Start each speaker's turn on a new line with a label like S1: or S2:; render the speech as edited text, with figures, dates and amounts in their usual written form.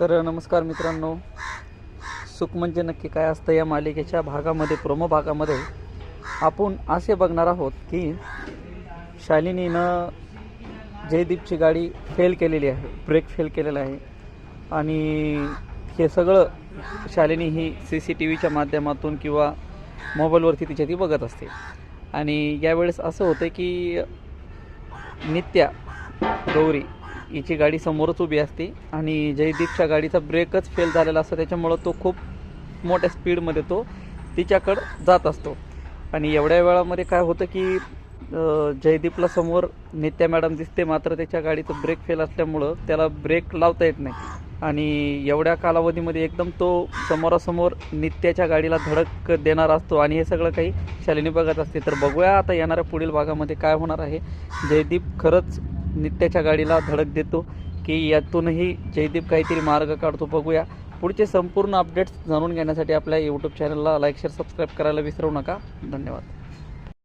S1: तर नमस्कार मित्रांनो, सुख म्हणजे नक्की काय असतं या मालिकेच्या भागामध्ये, प्रोमो भागामध्ये आपण असे बघणार आहोत की शालिनीनं जयदीपची गाडी फेल केलेली आहे, ब्रेक फेल केलेला आहे आणि हे सगळं शालिनी ही CCTVच्या माध्यमातून किंवा मोबाईलवरती तिच्या ती बघत असते. आणि यावेळेस असं होतं की नित्या गौरी हिची गाडी समोरच उभी असते आणि जयदीपच्या गाडीचा ब्रेकच फेल झालेला असतो, त्याच्यामुळं तो खूप मोठ्या स्पीडमध्ये तो तिच्याकडं जात असतो. आणि एवढ्या वेळामध्ये काय होतं की जयदीपला समोर नित्या मॅडम दिसते, मात्र त्याच्या गाडीचं ब्रेक फेल असल्यामुळं त्याला ब्रेक लावता येत नाही आणि एवढ्या कालावधीमध्ये एकदम तो समोरासमोर नित्याच्या गाडीला धडक देणार असतो आणि हे सगळं काही शालिनी बघत असते. तर बघूया आता येणाऱ्या पुढील भागामध्ये काय होणार आहे. जयदीप खरंच नित्याच्या गाडीला धडक देतो की यातूनही जयदीप काहीतरी मार्ग काढतो, बघूया. पुढचे संपूर्ण अपडेट्स जाणून घेण्यासाठी आपल्या यूट्यूब चॅनलला लाईक शेअर सबस्क्राईब करायला विसरू नका. धन्यवाद.